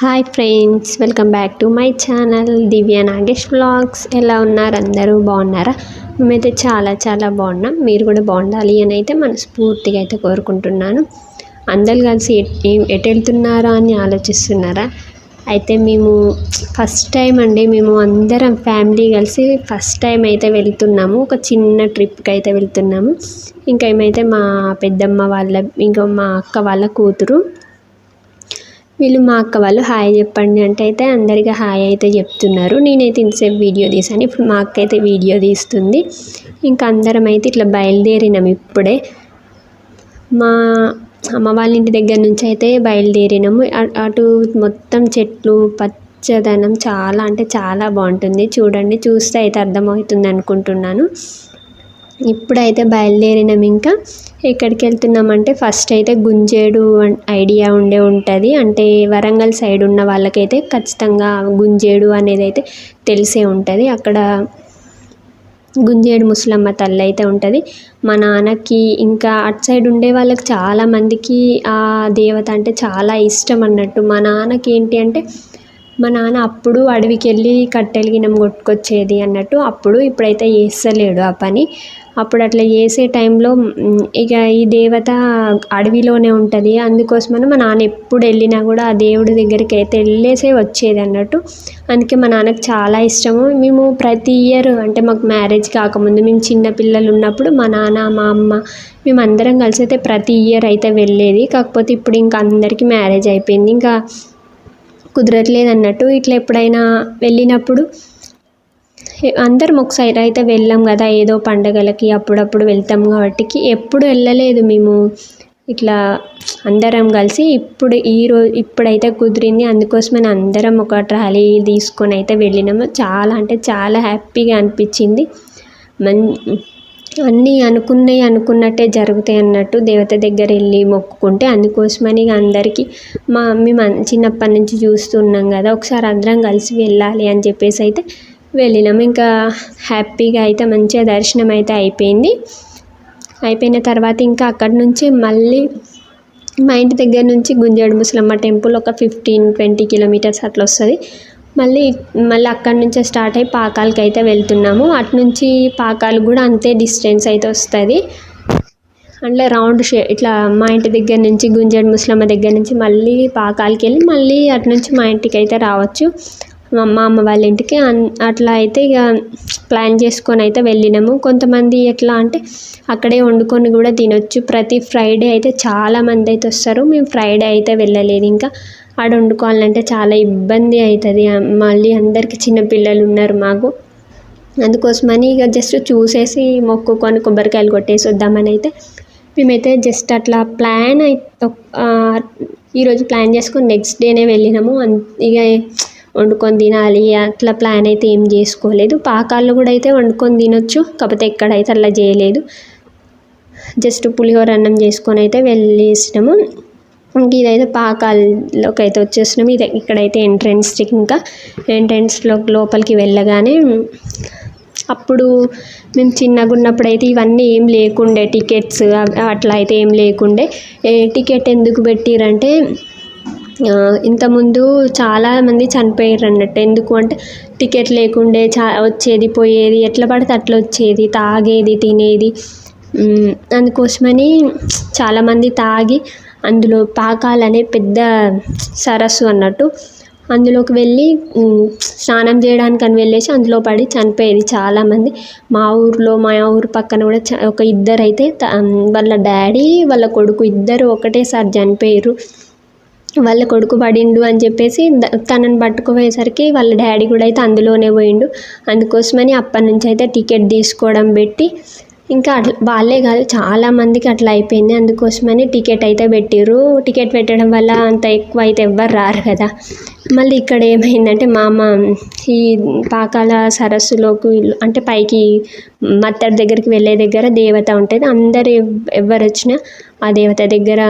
Hi friends, welcome back to my channel Divya Nagesh vlogs. ఎలా ఉన్నారు? అందరూ బాగున్నారా? మేమైతే చాలా బాగున్నాం. మీరు కూడా బాగుండాలి అని అయితే మనస్ఫూర్తిగా అయితే కోరుకుంటున్నాను. అందరూ కలిసి ఎటు వెళ్తున్నారా అని ఆలోచిస్తున్నారా? అయితే మేము ఫస్ట్ టైం అండి, మేము అందరం ఫ్యామిలీ కలిసి ఫస్ట్ టైం అయితే వెళ్తున్నాము. ఒక చిన్న ట్రిప్కి అయితే వెళ్తున్నాము. ఇంకా ఏమైతే మా పెద్దమ్మ వాళ్ళ, ఇంకా మా అక్క వాళ్ళ కూతురు, వీళ్ళు మా అక్క వాళ్ళు హాయ్ చెప్పండి అంటే అయితే అందరికీ హాయ్ అయితే చెప్తున్నారు. నేనైతే ఇంతసేపు వీడియో తీసాను. ఇప్పుడు మా అక్క అయితే వీడియో తీస్తుంది. ఇంకా అందరం అయితే ఇట్లా బయలుదేరినాం. ఇప్పుడే మా అమ్మ వాళ్ళ ఇంటి దగ్గర నుంచి అయితే బయలుదేరినాము. అటు మొత్తం చెట్లు పచ్చదనం చాలా అంటే చాలా బాగుంటుంది. చూడండి, చూస్తే అయితే అర్థమవుతుంది అనుకుంటున్నాను. ఇప్పుడైతే బయలుదేరినాం. ఇంకా ఎక్కడికి వెళ్తున్నామంటే ఫస్ట్ అయితే గుంజేడు ఐడియా ఉంటుంది. అంటే వరంగల్ సైడ్ ఉన్న వాళ్ళకైతే ఖచ్చితంగా గుంజేడు అనేది అయితే తెలిసే ఉంటుంది. అక్కడ గుంజేడు ముసలమ్మ తల్లి అయితే ఉంటుంది. మా నాన్నకి ఇంకా అటు సైడ్ ఉండే వాళ్ళకి చాలామందికి ఆ దేవత అంటే చాలా ఇష్టం అన్నట్టు. మా నాన్నకి ఏంటి అంటే, మా నాన్న అప్పుడు అడవికి వెళ్ళి కట్టెలు గిన్నెం కొట్టుకొచ్చేది అన్నట్టు. ఇప్పుడైతే చేస్తలేడు ఆ పని. అప్పుడు అట్లా చేసే టైంలో ఇక ఈ దేవత అడవిలోనే ఉంటుంది. అందుకోసమని మా నాన్న ఎప్పుడు వెళ్ళినా కూడా ఆ దేవుడి దగ్గరికి అయితే వెళ్ళేసే వచ్చేది అన్నట్టు. అందుకే మా నాన్నకు చాలా ఇష్టము. మేము ప్రతి ఇయర్, అంటే మాకు మ్యారేజ్ కాకముందు మేము చిన్న పిల్లలు ఉన్నప్పుడు మా నాన్న, మా అమ్మ, మేము అందరం కలిసి అయితే ప్రతి ఇయర్ అయితే వెళ్ళేది. కాకపోతే ఇప్పుడు ఇంకా అందరికీ మ్యారేజ్ అయిపోయింది, ఇంకా కుదరట్లేదు అన్నట్టు. ఇట్లా ఎప్పుడైనా వెళ్ళినప్పుడు అందరం ఒకసారి అయితే వెళ్ళాం కదా, ఏదో పండగలకి అప్పుడప్పుడు వెళ్తాం కాబట్టి. ఎప్పుడు వెళ్ళలేదు మేము ఇట్లా అందరం కలిసి. ఇప్పుడైతే కుదిరింది. అందుకోసమని అందరం ఒక ట్రాలీ తీసుకొని అయితే వెళ్ళినాము. చాలా అంటే చాలా హ్యాపీగా అనిపించింది. అన్నీ అనుకున్నట్టే జరుగుతాయి అన్నట్టు దేవత దగ్గర వెళ్ళి మొక్కుకుంటే. అందుకోసమని అందరికీ మేము చిన్నప్పటి నుంచి చూస్తున్నాం కదా, ఒకసారి అందరం కలిసి వెళ్ళాలి అని చెప్పేసి అయితే వెళ్ళినాము. ఇంకా హ్యాపీగా అయితే మంచిగా దర్శనం అయితే అయిపోయింది. అయిపోయిన తర్వాత ఇంకా అక్కడి నుంచి మళ్ళీ మా ఇంటి దగ్గర నుంచి గుంజేడు ముసలమ్మ టెంపుల్ ఒక 15-20 కిలోమీటర్స్ అట్లా వస్తుంది. మళ్ళీ అక్కడి నుంచే స్టార్ట్ అయ్యి పాకాలకి అయితే వెళ్తున్నాము. అటు నుంచి పాకాలు కూడా అంతే డిస్టెన్స్ అయితే వస్తుంది. అంటే రౌండ్ ఇట్లా మా ఇంటి దగ్గర నుంచి గుంజేడు ముసలమ్మ దగ్గర నుంచి మళ్ళీ పాకాలకి వెళ్ళి మళ్ళీ అటు నుంచి మా ఇంటికి అయితే రావచ్చు, మా అమ్మ వాళ్ళ ఇంటికి. అట్లా అయితే ఇక ప్లాన్ చేసుకొని అయితే వెళ్ళినాము. కొంతమంది ఎట్లా అంటే అక్కడే వండుకొని కూడా తినొచ్చు. ప్రతి ఫ్రైడే అయితే చాలామంది అయితే వస్తారు. మేము ఫ్రైడే అయితే వెళ్ళలేదు. ఇంకా ఆడ వండుకోవాలంటే చాలా ఇబ్బంది అవుతుంది. మళ్ళీ అందరికీ చిన్నపిల్లలు ఉన్నారు మాకు. అందుకోసమని ఇక జస్ట్ చూసేసి మొక్కుకొని కొబ్బరికాయలు కొట్టేసి వద్దామని అయితే మేమైతే జస్ట్ అట్లా ప్లాన్ అయితే ఈరోజు ప్లాన్ చేసుకొని నెక్స్ట్ డేనే వెళ్ళినాము. ఇక వండుకొని తినాలి అట్లా ప్లాన్ అయితే ఏం చేసుకోలేదు. పాకాల్లో కూడా అయితే వండుకొని తినొచ్చు, కాకపోతే ఎక్కడైతే అలా చేయలేదు. జస్ట్ పులిహోర అన్నం చేసుకొని అయితే వెళ్ళేసినాము. ఇంక ఇదైతే పాకాల్లోకి అయితే వచ్చేసినాము. ఇక్కడైతే ఎంట్రన్స్ లోపలికి వెళ్ళగానే, అప్పుడు మేము చిన్నగా ఉన్నప్పుడు అయితే ఇవన్నీ ఏం లేకుండే, టికెట్స్ అట్లా అయితే ఏం లేకుండే. టికెట్ ఎందుకు పెట్టిరంటే, ఇంతకుముందు చాలామంది చనిపోయారు అన్నట్టు. ఎందుకు అంటే టికెట్ లేకుండే వచ్చేది పోయేది, ఎట్లా పడితే అట్లా వచ్చేది, తాగేది తినేది. అందుకోసమని చాలామంది తాగి అందులో పాకాలనే పెద్ద సరస్సు అన్నట్టు, అందులోకి వెళ్ళి స్నానం చేయడానికి అని వెళ్ళేసి అందులో పడి చనిపోయేది చాలామంది. మా ఊరు పక్కన కూడా ఒక ఇద్దరు అయితే వాళ్ళ డాడీ వాళ్ళ కొడుకు ఇద్దరు ఒకటేసారి చనిపోయారు. వాళ్ళ కొడుకు పడిండు అని చెప్పేసి తనని పట్టుకుపోయేసరికి వాళ్ళ డాడీ కూడా అయితే అందులోనే పోయిండు. అందుకోసమని అప్పటి నుంచి అయితే టికెట్ తీసుకోవడం పెట్టి, ఇంకా వాళ్ళే కాదు చాలామందికి అట్లా అయిపోయింది. అందుకోసమని టికెట్ అయితే పెట్టిర్రు. టికెట్ పెట్టడం వల్ల అంత ఎక్కువ అయితే ఎవ్వరు రారు కదా. మళ్ళీ ఇక్కడ ఏమైందంటే మా అమ్మ ఈ పాకాల సరస్సులోకి, అంటే పైకి మత్తడి దగ్గరికి వెళ్ళే దగ్గర దేవత ఉంటుంది. అందరు ఎవరు వచ్చినా ఆ దేవత దగ్గర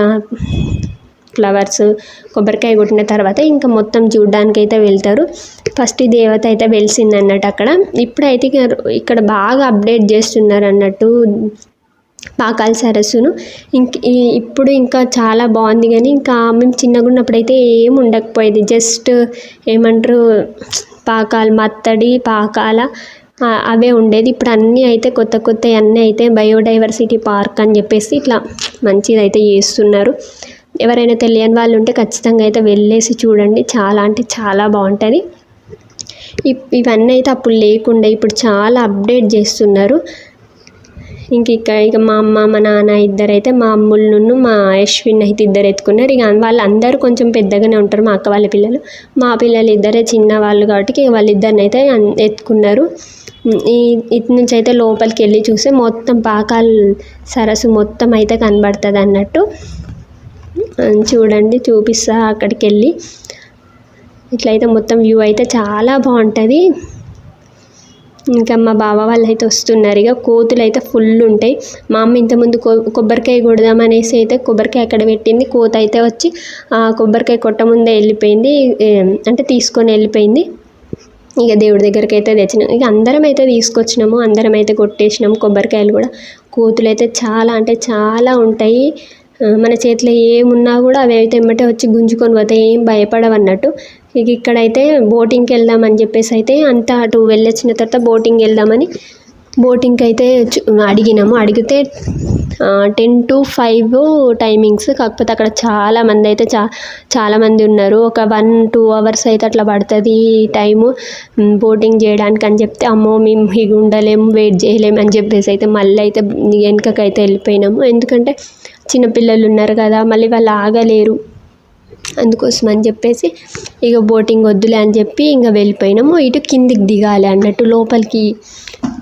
ఫ్లవర్స్ కొబ్బరికాయ కొట్టిన తర్వాత ఇంకా మొత్తం చూడ్డానికి అయితే వెళ్తారు. ఫస్ట్ ఈ దేవత అయితే వెలిసింది అన్నట్టు అక్కడ. ఇప్పుడైతే ఇక్కడ బాగా అప్డేట్ చేస్తున్నారు అన్నట్టు. పాకాల సరస్సును. ఇప్పుడు ఇంకా చాలా బాగుంది, కానీ ఇంకా మేము చిన్నగా ఉన్నప్పుడైతే ఏం ఉండకపోయేది. జస్ట్ ఏమంటారు పాకాల మత్తడి పాకాల అవే ఉండేది. ఇప్పుడు అన్నీ అయితే కొత్త కొత్త అన్నీ అయితే బయోడైవర్సిటీ పార్క్ అని చెప్పేసి ఇట్లా మంచిది అయితే చేస్తున్నారు. ఎవరైనా తెలియని వాళ్ళు ఉంటే ఖచ్చితంగా అయితే వెళ్ళేసి చూడండి, చాలా అంటే చాలా బాగుంటుంది. ఇవన్నీ అయితే అప్పుడు లేకుండా ఇప్పుడు చాలా అప్డేట్ చేస్తున్నారు. ఇక మా అమ్మ మా నాన్న ఇద్దరైతే మా అమ్ములను మా అశ్విన్ అయితే ఇద్దరు ఎత్తుకున్నారు. ఇక వాళ్ళందరూ కొంచెం పెద్దగానే ఉంటారు, మా అక్క వాళ్ళ పిల్లలు. మా పిల్లలు ఇద్దరే చిన్నవాళ్ళు కాబట్టి వాళ్ళిద్దరిని అయితే ఎత్తుకున్నారు. ఇటు నుంచి అయితే లోపలికి వెళ్ళి చూస్తే మొత్తం పాకాల సరస్సు మొత్తం అయితే కనబడుతుంది అన్నట్టు. చూడండి, చూపిస్తా అక్కడికి వెళ్ళి. ఇట్లయితే మొత్తం వ్యూ అయితే చాలా బాగుంటుంది. ఇంకా మా బావ వాళ్ళు అయితే వస్తున్నారు. ఇక కోతులు అయితే ఫుల్ ఉంటాయి. మా అమ్మ ఇంతకుముందు కొబ్బరికాయ కొడదామనేసి అయితే కొబ్బరికాయ అక్కడ పెట్టింది. కోత అయితే వచ్చి కొబ్బరికాయ కొట్ట ముందే వెళ్ళిపోయింది, అంటే తీసుకొని వెళ్ళిపోయింది. ఇక దేవుడి దగ్గరికి అయితే తెచ్చినాం. ఇక అందరం అయితే తీసుకొచ్చినాము, అందరం అయితే కొట్టేసినాము కొబ్బరికాయలు కూడా. కోతులు అయితే చాలా అంటే చాలా ఉంటాయి. మన చేతిలో ఏమున్నా కూడా అవి అయితే ఎమ్మటే వచ్చి గుంజుకొని పోతాయి, ఏం భయపడవన్నట్టు. ఇక ఇక్కడైతే బోటింగ్కి వెళ్దామని చెప్పేసి అయితే అంతా అటు వెళ్ళొచ్చిన తర్వాత బోటింగ్కి అయితే అడిగితే 10 to 5 టైమింగ్స్. కాకపోతే అక్కడ చాలామంది అయితే చాలామంది ఉన్నారు. ఒక 1-2 అవర్స్ అయితే అట్లా పడుతుంది టైము బోటింగ్ చేయడానికి అని చెప్తే, అమ్మో మేము ఇక ఉండలేము, వెయిట్ చేయలేము అని చెప్పేసి అయితే మళ్ళీ అయితే వెనుకకైతే వెళ్ళిపోయినాము. ఎందుకంటే చిన్నపిల్లలు ఉన్నారు కదా, మళ్ళీ వాళ్ళు ఆగలేరు, అందుకోసం అని చెప్పేసి ఇక బోటింగ్ వద్దులే అని చెప్పి ఇంకా వెళ్ళిపోయినాము. ఇటు కిందికి దిగాలి అన్నట్టు, లోపలికి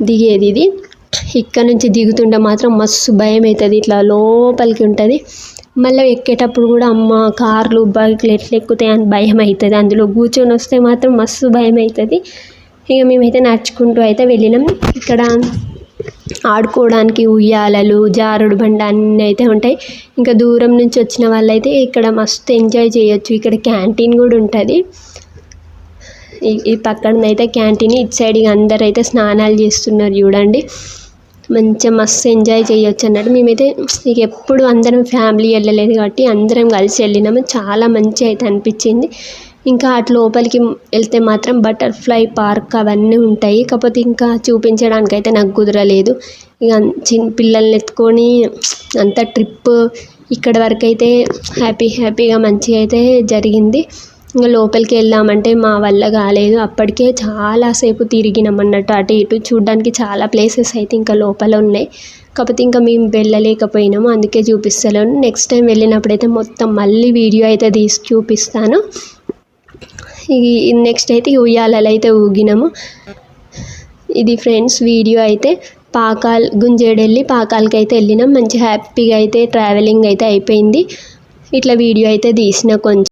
దిగేది ఇది. ఇక్కడ నుంచి దిగుతుంటే మాత్రం మస్తు భయం అవుతుంది, ఇట్లా లోపలికి ఉంటుంది. మళ్ళీ ఎక్కేటప్పుడు కూడా అమ్మ కార్లు బైక్లు ఎట్లా ఎక్కుతాయి అని భయం అవుతుంది. అందులో కూర్చొని వస్తే మాత్రం మస్తు భయం అవుతుంది. ఇక మేమైతే నడుచుకుంటూ అయితే వెళ్ళినాం. ఇక్కడ ఆడుకోవడానికి ఉయ్యాలలు, జారుడు బండ అన్నీ అయితే ఉంటాయి. ఇంకా దూరం నుంచి వచ్చిన వాళ్ళైతే ఇక్కడ మస్తు ఎంజాయ్ చేయొచ్చు. ఇక్కడ క్యాంటీన్ కూడా ఉంటుంది. ఈ పక్కన అయితే క్యాంటీన్, ఇటు సైడ్ ఇక అందరు అయితే స్నానాలు చేస్తున్నారు చూడండి. మంచిగా మస్తు ఎంజాయ్ చేయొచ్చు అన్నట్టు. మేమైతే ఇక ఎప్పుడు అందరం ఫ్యామిలీ వెళ్ళలేదు కాబట్టి అందరం కలిసి వెళ్ళినాము. చాలా మంచిగా అయితే అనిపించింది. ఇంకా అటు లోపలికి వెళ్తే మాత్రం బటర్ఫ్లై పార్క్ అవన్నీ ఉంటాయి. కాకపోతే ఇంకా చూపించడానికి అయితే నాకు కుదరలేదు. ఇక పిల్లల్ని ఎత్తుకొని అంత ట్రిప్ ఇక్కడ వరకు అయితే హ్యాపీగా మంచిగా అయితే జరిగింది. ఇంకా లోపలికి వెళ్దామంటే మా వల్ల కాలేదు. అప్పటికే చాలాసేపు తిరిగినాం అన్నట్టు, అటు ఇటు చూడడానికి చాలా ప్లేసెస్ అయితే ఇంకా లోపల ఉన్నాయి. కాకపోతే ఇంకా మేము వెళ్ళలేకపోయినాము, అందుకే చూపిస్తలేను. నెక్స్ట్ టైం వెళ్ళినప్పుడైతే మొత్తం మళ్ళీ వీడియో అయితే తీసి చూపిస్తాను. నెక్స్ట్ అయితే ఉయ్యాలలో అయితే ఊగినాము. ఇది ఫ్రెండ్స్ వీడియో అయితే గుంజేడెళ్ళి పాకాలకి అయితే వెళ్ళినాం. మంచి హ్యాపీగా అయితే ట్రావెలింగ్ అయితే అయిపోయింది. ఇట్లా వీడియో అయితే తీసిన కొంచెం.